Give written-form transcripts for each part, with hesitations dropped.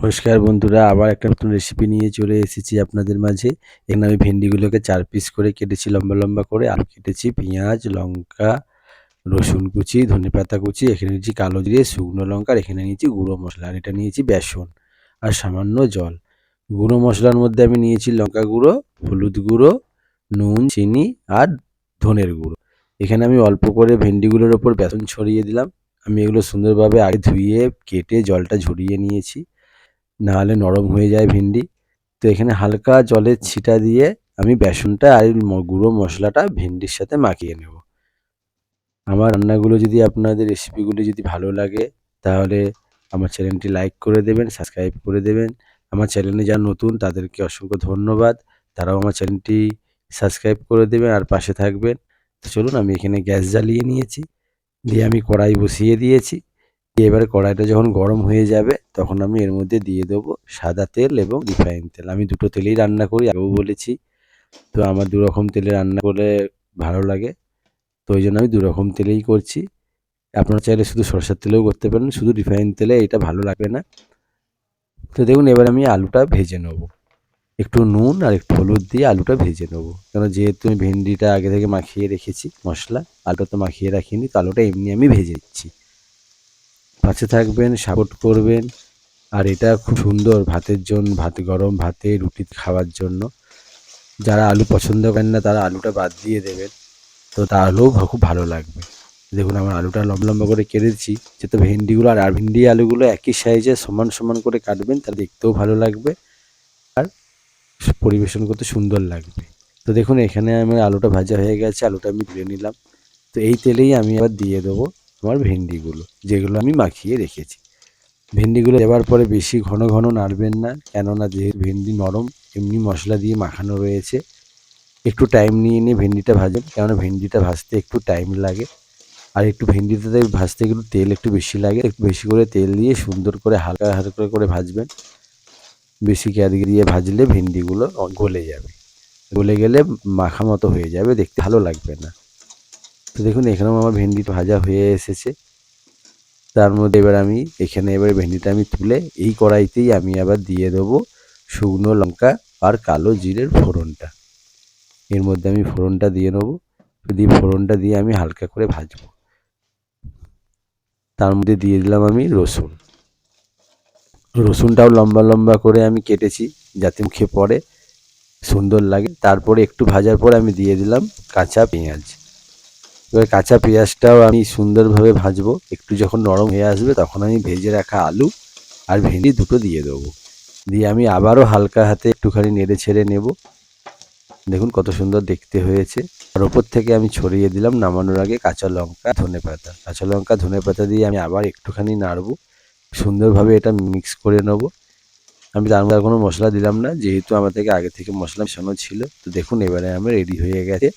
নমস্কার বন্ধুরা, আবার একটা নতুন রেসিপি নিয়ে চলে এসেছি আপনাদের মাঝে। এখানে আমি ভেন্ডিগুলোকে ৪ পিস করে কেটেছি লম্বা, লম্বা করে। আলু কেটেছি, পেঁয়াজ, লঙ্কা, রসুন কুচি, ধনেপাতা কুচি, এখানে নিয়েছি কালো জিরে, শুকনো লঙ্কা, আর এখানে নিয়েছি গুঁড়ো মসলা, আর এটা নিয়েছি বেসন আর সামান্য জল। গুঁড়ো মসলার মধ্যে আমি নিয়েছি লঙ্কা গুঁড়ো, হলুদ গুঁড়ো, নুন, চিনি আর ধনের গুঁড়ো। এখানে আমি অল্প করে ভেন্ডিগুলোর ওপর বেসন ছড়িয়ে দিলাম। আমি এগুলো সুন্দরভাবে আগে ধুয়ে কেটে জলটা ঝরিয়ে নিয়েছি। নাহলে নরম হয়ে যায় ভেন্ডি। তো এখানে হালকা জলের ছিটা দিয়ে আমি বেসনটা আর গুঁড়ো মশলাটা ভেন্ডির সাথে মাখিয়ে নেব। আমার রান্নাগুলো যদি আপনাদের রেসিপিগুলি যদি ভালো লাগে, তাহলে আমার চ্যানেলটি লাইক করে দেবেন, সাবস্ক্রাইব করে দেবেন। আমার চ্যানেলে যারা নতুন তাদেরকে অসংখ্য ধন্যবাদ। তারাও আমার চ্যানেলটি সাবস্ক্রাইব করে দেবেন আর পাশে থাকবেন। তো চলুন, আমি এখানে গ্যাস জ্বালিয়ে নিয়েছি। দিয়ে আমি কড়াই বসিয়ে দিয়েছি। এবারে কড়াইটা যখন গরম হয়ে যাবে তখন আমি এর মধ্যে দিয়ে দেবো সাদা তেল এবং রিফাইন তেল। আমি দুটো তেলেই রান্না করি, আগেও বলেছি। তো আমার দুরকম তেলে রান্না করলে ভালো লাগে, তো ওই জন্য আমি দুরকম তেলেই করছি। আপনারা চাইলে শুধু সরষের তেলেও করতে পারেন, শুধু রিফাইন তেলে এটা ভালো লাগবে না। তো দেখুন, এবার আমি আলুটা ভেজে নেব। একটু নুন আর একটু হলুদ দিয়ে আলুটা ভেজে নেব, কেন যেহেতু আমি ভেন্ডিটা আগে থেকে মাখিয়ে রেখেছি মশলা, আলুটা তো মাখিয়ে রাখিনি, তো আলুটা এমনি আমি ভেজে দিচ্ছি। পাশে থাকবেন, সাপোর্ট করবেন। আর এটা খুব সুন্দর ভাতের জন্য, গরম ভাতে রুটি খাওয়ার জন্য। যারা আলু পছন্দ করেন না তারা আলুটা বাদ দিয়ে দেবেন, তো তাহলেও খুব ভালো লাগবে। দেখুন, আমার আলুটা লম্বা লম্বা করে কেটেছি, যাতে ভেন্ডিগুলো আর ভেন্ডি আলুগুলো একই সাইজে সমান সমান করে কাটবেন, তাহলে দেখতেও ভালো লাগবে আর পরিবেশন করতে সুন্দর লাগবে। তো দেখুন, এখানে আমার আলুটা ভাজা হয়ে গেছে, আলুটা আমি তুলে নিলাম। তো এই তেলেই আমি আবার দিয়ে দেবো আমার ভেন্ডিগুলো, যেগুলো আমি মাখিয়ে রেখেছি। ভেন্ডিগুলো দেওয়ার পরে বেশি ঘন ঘন নাড়বেন না, কেননা যেহেতু ভেন্ডি নরম, এমনি মশলা দিয়ে মাখানো রয়েছে। একটু টাইম নিয়ে নিয়ে ভেন্ডিটা ভাজবেন, কেননা ভেন্ডিটা ভাজতে একটু টাইম লাগে। আর একটু ভেন্ডিটাতে ভাজতে একটু তেল একটু বেশি লাগে, একটু বেশি করে তেল দিয়ে সুন্দর করে হালকা হালকা করে ভাজবেন। বেশি গ্যাস দিয়ে ভাজলে ভেন্ডিগুলো গলে যাবে, গলে গেলে মাখা মতো হয়ে যাবে, দেখতে ভালো লাগবে না। তো দেখুন, এখানেও আমার ভেন্ডি ভাজা হয়ে এসেছে। তার মধ্যে এবার ভেন্ডিটা আমি তুলে এই কড়াইতেই আমি আবার দিয়ে দেবো শুকনো লঙ্কা আর কালো জিরের ফোড়নটা। এর মধ্যে আমি ফোড়নটা দিয়ে নেবো, দিয়ে ফোড়নটা দিয়ে আমি হালকা করে ভাজবো। তার মধ্যে দিয়ে দিলাম আমি রসুন। রসুনটাও লম্বা লম্বা করে আমি কেটেছি, যাতে মুখে পড়ে সুন্দর লাগে। তারপরে একটু ভাজার পর আমি দিয়ে দিলাম কাঁচা পেঁয়াজ। এবার কাঁচা পেঁয়াজটাও আমি সুন্দরভাবে ভাজবো। একটু যখন নরম হয়ে আসবে তখন আমি ভেজে রাখা আলু আর ভেন্ডি দুটো দিয়ে দেবো। দিয়ে আমি আবারও হালকা হাতে একটুখানি নেড়ে ছেড়ে নেব। দেখুন কত সুন্দর দেখতে হয়েছে। আর ওপর থেকে আমি ছড়িয়ে দিলাম নামানোর আগে কাঁচা লঙ্কা, ধনেপাতা। কাঁচা লঙ্কা, ধনেপাতা দিয়ে আমি আবার একটুখানি নাড়বো, সুন্দরভাবে এটা মিক্স করে নেব। আমি তার মধ্যে আর কোনো মশলা দিলাম না, যেহেতু আমার থেকে আগে থেকে মশলা মেশানো ছিল। তো দেখুন, এবারে আমার রেডি হয়ে গেছে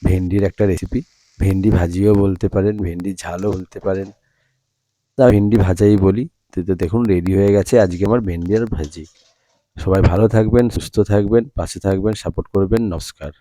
ভেন্ডির একটা রেসিপি। ভেন্ডি ভাজিও বলতে পারেন, ভেন্ডির ঝালও বলতে পারেন, তা ভেন্ডি ভাজাই বলি। তো দেখুন, রেডি হয়ে গেছে আজকে আমার ভেন্ডি আর ভাজি। সবাই ভালো থাকবেন, সুস্থ থাকবেন, পাশে থাকবেন, সাপোর্ট করবেন। নমস্কার।